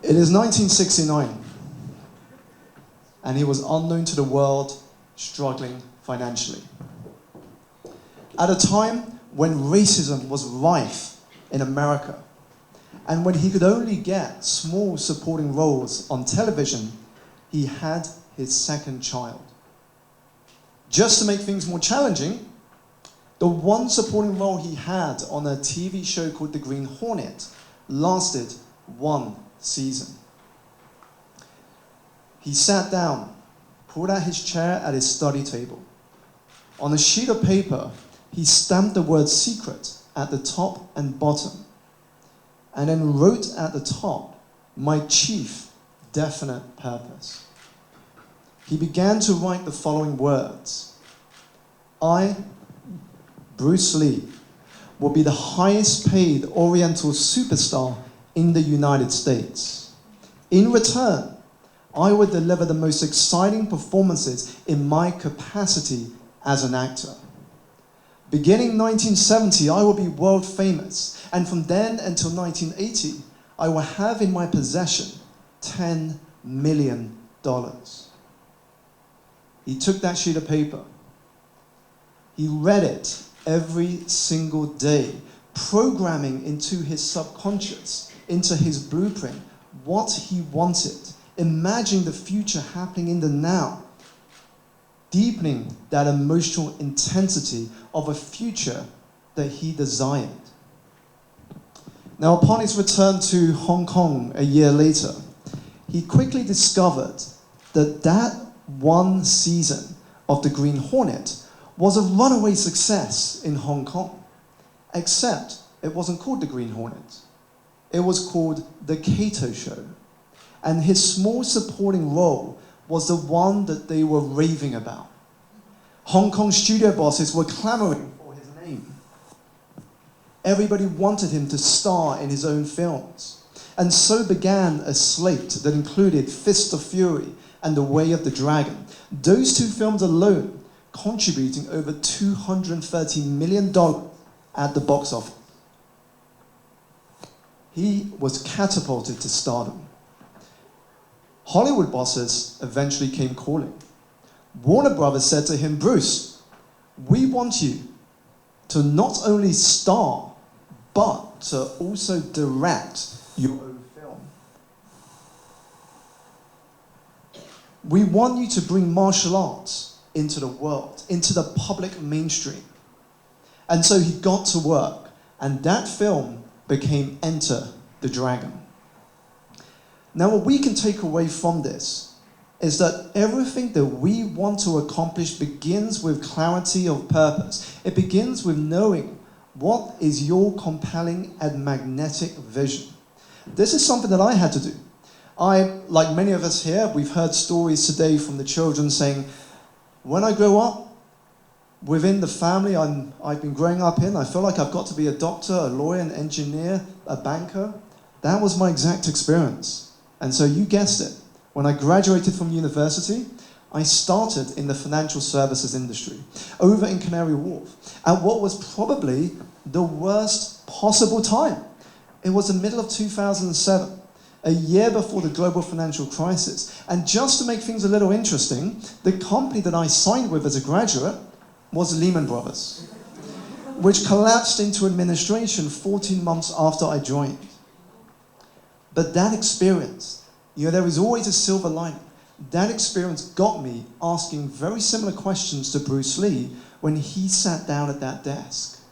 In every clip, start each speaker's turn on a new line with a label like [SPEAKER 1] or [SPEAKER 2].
[SPEAKER 1] It is 1969, and he was unknown to the world, struggling financially. At a time when racism was rife in America, and when he could only get small supporting roles on television, he had his second child. Just to make things more challenging, the one supporting role he had on a TV show called The Green Hornet lasted 1 season. He sat down, pulled out his chair at his study table. On a sheet of paper, he stamped the word secret at the top and bottom, and then wrote at the top, my chief definite purpose. He began to write the following words. I, Bruce Lee, will be the highest paid Oriental superstar in the United States. In return, I will deliver the most exciting performances in my capacity as an actor. Beginning 1970, I will be world famous, and from then until 1980, I will have in my possession $10 million. He took that sheet of paper. He read it every single day, programming into his subconscious, into his blueprint, what he wanted, imagining the future happening in the now, deepening that emotional intensity of a future that he desired. Now, upon his return to Hong Kong a year later, he quickly discovered that that one season of The Green Hornet was a runaway success in Hong Kong, except it wasn't called The Green Hornet. It was called The Kato Show, and his small supporting role was the one that they were raving about. Hong Kong studio bosses were clamoring for his name. Everybody wanted him to star in his own films. And so began a slate that included Fist of Fury and The Way of the Dragon. Those two films alone contributing over $230 million at the box office. He was catapulted to stardom. Hollywood bosses eventually came calling. Warner Brothers said to him, Bruce, we want you to not only star, but to also direct your own film. We want you to bring martial arts into the world, into the public mainstream. And so he got to work, and that film became Enter the Dragon. Now, what we can take away from this is that everything that we want to accomplish begins with clarity of purpose. It begins with knowing what is your compelling and magnetic vision. This is something that I had to do. Like many of us here, we've heard stories today from the children saying, when I grow up, within the family I've been growing up in, I feel like I've got to be a doctor, a lawyer, an engineer, a banker. That was my exact experience. And so you guessed it. When I graduated from university, I started in the financial services industry, over in Canary Wharf, at what was probably the worst possible time. It was the middle of 2007, a year before the global financial crisis. And just to make things a little interesting, the company that I signed with as a graduate was Lehman Brothers, which collapsed into administration 14 months after I joined. But that experience, there is always a silver lining. That experience got me asking very similar questions to Bruce Lee when he sat down at that desk.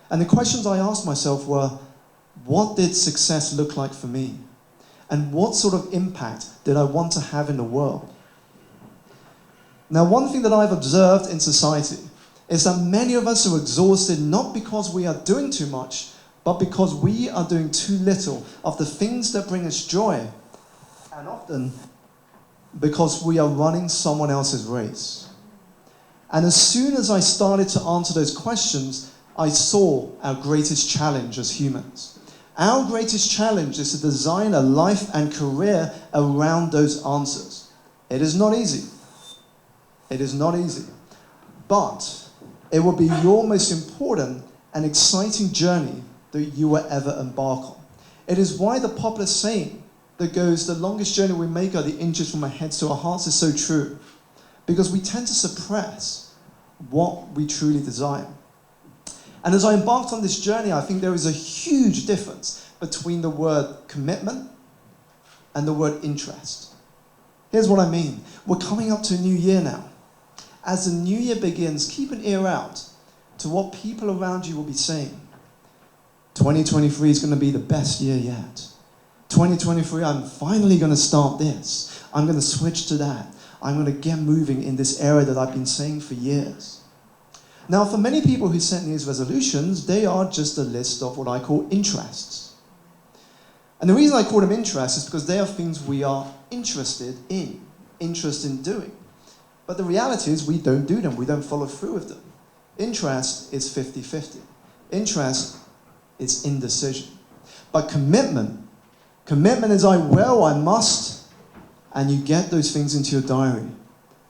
[SPEAKER 1] And the questions I asked myself were, what did success look like for me? And what sort of impact did I want to have in the world? Now, one thing that I've observed in society is that many of us are exhausted not because we are doing too much, but because we are doing too little of the things that bring us joy, and often because we are running someone else's race. And as soon as I started to answer those questions, I saw our greatest challenge as humans. Our greatest challenge is to design a life and career around those answers. It is not easy. It is not easy. But it will be your most important and exciting journey that you will ever embark on. It is why the popular saying, that goes, the longest journey we make are the inches from our heads to our hearts, is so true. Because we tend to suppress what we truly desire. And as I embarked on this journey, I think there is a huge difference between the word commitment and the word interest. Here's what I mean. We're coming up to a new year now. As the new year begins, keep an ear out to what people around you will be saying. 2023 is going to be the best year yet. 2023, I'm finally going to start this. I'm going to switch to that. I'm going to get moving in this area that I've been saying for years. Now, for many people who set New Year's resolutions, they are just a list of what I call interests. And the reason I call them interests is because they are things we are interested in doing. But the reality is we don't do them. We don't follow through with them. Interest is 50-50. Interest is indecision. But commitment is I will, I must, and you get those things into your diary.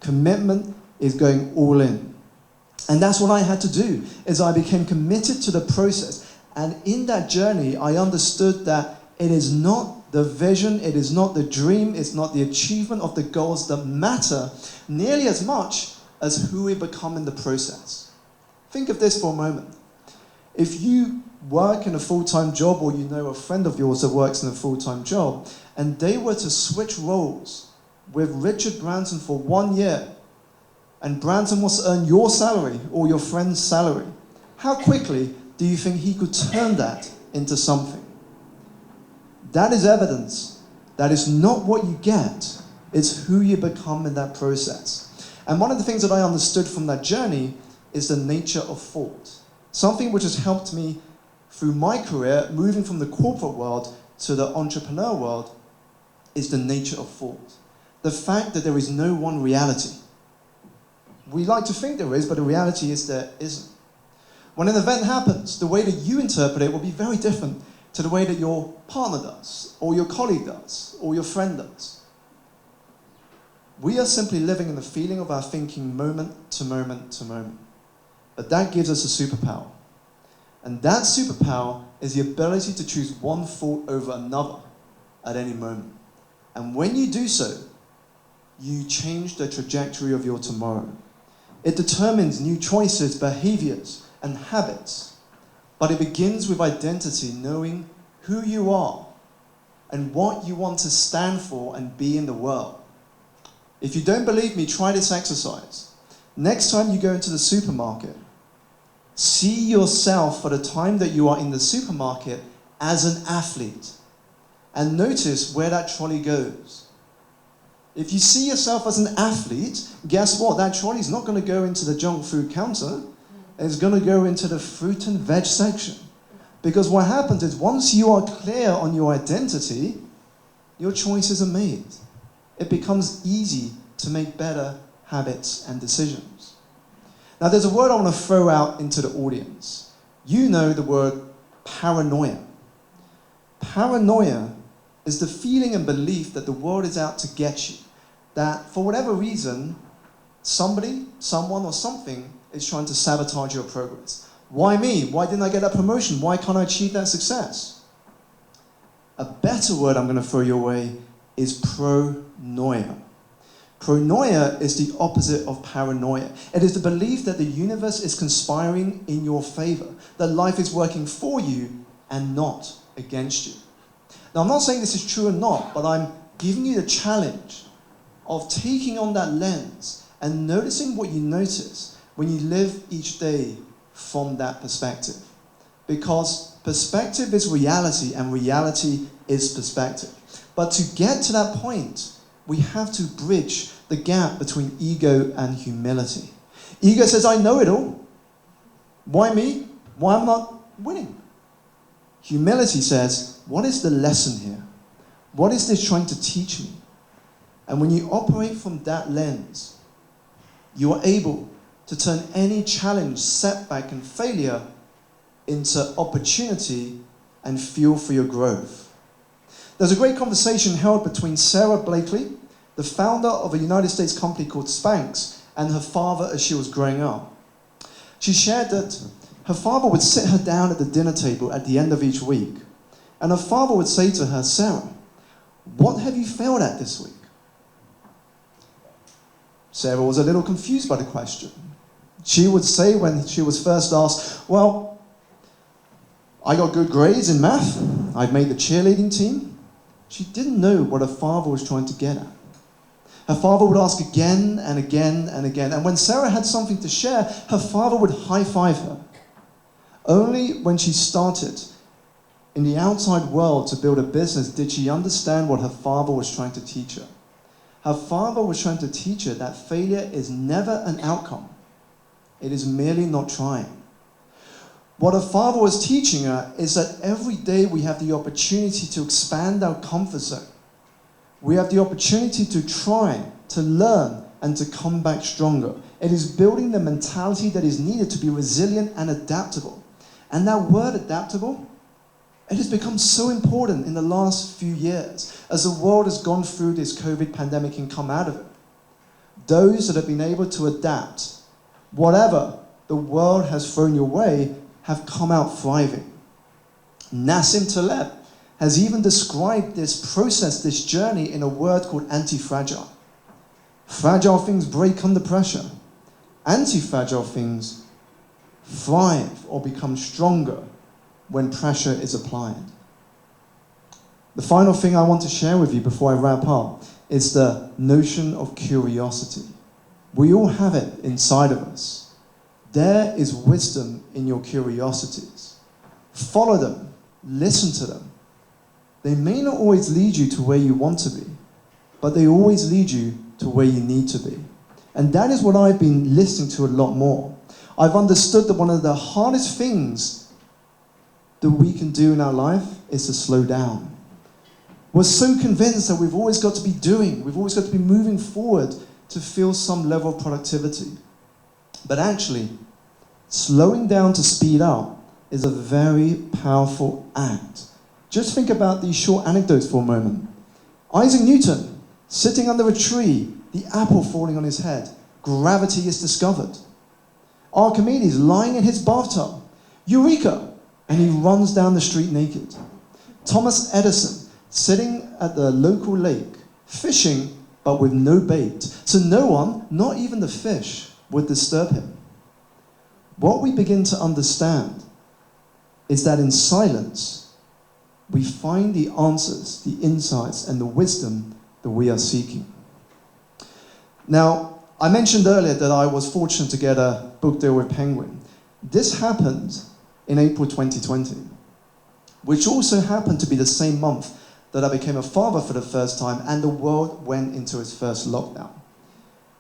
[SPEAKER 1] Commitment is going all in. And that's what I had to do, is I became committed to the process. And in that journey, I understood that it is not the vision, it is not the dream, it's not the achievement of the goals that matter nearly as much as who we become in the process. Think of this for a moment. If you work in a full-time job, or you know a friend of yours that works in a full-time job, and they were to switch roles with Richard Branson for 1 year, and Branson was to earn your salary or your friend's salary, how quickly do you think he could turn that into something? That is evidence. That is not what you get. It's who you become in that process. And one of the things that I understood from that journey is the nature of thought. Something which has helped me through my career, moving from the corporate world to the entrepreneur world, is the nature of thought. The fact that there is no one reality. We like to think there is, but the reality is there isn't. When an event happens, the way that you interpret it will be very different to the way that your partner does, or your colleague does, or your friend does. We are simply living in the feeling of our thinking moment to moment to moment. But that gives us a superpower. And that superpower is the ability to choose one thought over another at any moment. And when you do so, you change the trajectory of your tomorrow. It determines new choices, behaviors, and habits. But it begins with identity, knowing who you are and what you want to stand for and be in the world. If you don't believe me, try this exercise. Next time you go into the supermarket, see yourself for the time that you are in the supermarket as an athlete. And notice where that trolley goes. If you see yourself as an athlete, guess what? That trolley is not going to go into the junk food counter. It's going to go into the fruit and veg section. Because what happens is once you are clear on your identity, your choices are made. It becomes easy to make better habits and decisions. Now there's a word I want to throw out into the audience. You know the word paranoia. Paranoia is the feeling and belief that the world is out to get you. That for whatever reason, somebody, someone, or something is trying to sabotage your progress. Why me? Why didn't I get that promotion? Why can't I achieve that success? A better word I'm going to throw your way is pronoia. Pronoia is the opposite of paranoia. It is the belief that the universe is conspiring in your favor, that life is working for you and not against you. Now, I'm not saying this is true or not, but I'm giving you the challenge of taking on that lens and noticing what you notice when you live each day from that perspective. Because perspective is reality and reality is perspective. But to get to that point, we have to bridge the gap between ego and humility. Ego says, I know it all. Why me? Why am I not winning? Humility says, what is the lesson here? What is this trying to teach me? And when you operate from that lens, you are able to turn any challenge, setback, and failure into opportunity and fuel for your growth. There's a great conversation held between Sarah Blakely, the founder of a United States company called Spanx, and her father as she was growing up. She shared that her father would sit her down at the dinner table at the end of each week, and her father would say to her, Sarah, What have you failed at this week? Sarah was a little confused by the question. She would say when she was first asked, well, I got good grades in math, I've made the cheerleading team. She didn't know what her father was trying to get at. Her father would ask again and again and again, and when Sarah had something to share, her father would high-five her. Only when she started in the outside world to build a business did she understand what her father was trying to teach her. Her father was trying to teach her that failure is never an outcome. It is merely not trying. What her father was teaching her is that every day we have the opportunity to expand our comfort zone. We have the opportunity to try, to learn, and to come back stronger. It is building the mentality that is needed to be resilient and adaptable. And that word adaptable, it has become so important in the last few years as the world has gone through this COVID pandemic and come out of it. Those that have been able to adapt, whatever the world has thrown your way, have come out thriving. Nassim Taleb has even described this process, this journey, in a word called anti-fragile. Fragile things break under pressure. Anti-fragile things thrive or become stronger when pressure is applied. The final thing I want to share with you before I wrap up is the notion of curiosity. We all have it inside of us. There is wisdom in your curiosities. Follow them, listen to them. They may not always lead you to where you want to be, but they always lead you to where you need to be. And that is what I've been listening to a lot more. I've understood that one of the hardest things that we can do in our life is to slow down. We're so convinced that we've always got to be doing, we've always got to be moving forward to feel some level of productivity. But actually, slowing down to speed up is a very powerful act. Just think about these short anecdotes for a moment. Isaac Newton, sitting under a tree, the apple falling on his head, gravity is discovered. Archimedes lying in his bathtub, eureka, and he runs down the street naked. Thomas Edison sitting at the local lake, fishing, but with no bait, so no one, not even the fish, would disturb him. What we begin to understand is that in silence, we find the answers, the insights, and the wisdom that we are seeking. Now, I mentioned earlier that I was fortunate to get a book deal with Penguin. This happened in April 2020, which also happened to be the same month that I became a father for the first time and the world went into its first lockdown.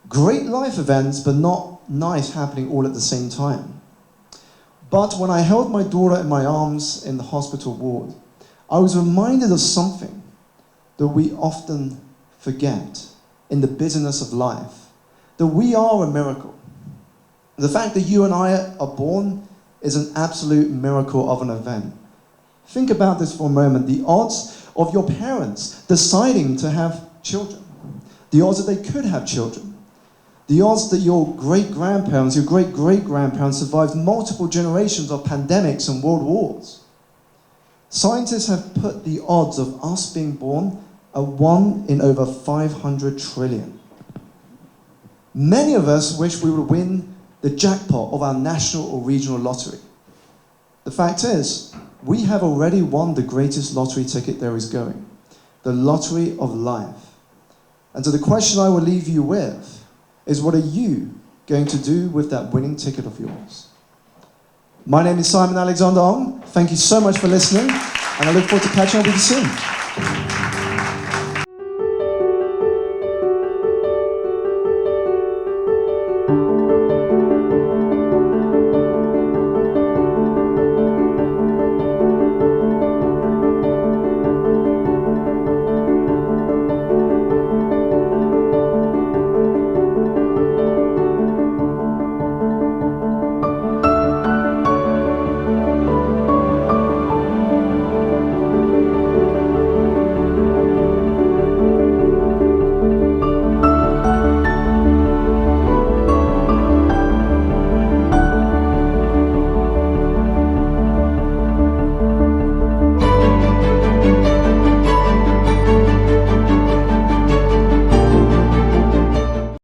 [SPEAKER 1] Great life events, but not nice happening all at the same time. But when I held my daughter in my arms in the hospital ward, I was reminded of something that we often forget in the busyness of life, that we are a miracle. The fact that you and I are born is an absolute miracle of an event. Think about this for a moment. The odds of your parents deciding to have children, the odds that they could have children, the odds that your great-grandparents, your great-great-grandparents survived multiple generations of pandemics and world wars. Scientists have put the odds of us being born at 1 in over 500 trillion. Many of us wish we would win the jackpot of our national or regional lottery. The fact is, we have already won the greatest lottery ticket there is going, the lottery of life. And so the question I will leave you with is, what are you going to do with that winning ticket of yours? My name is Simon Alexander Ong. Thank you so much for listening, and I look forward to catching up with you soon.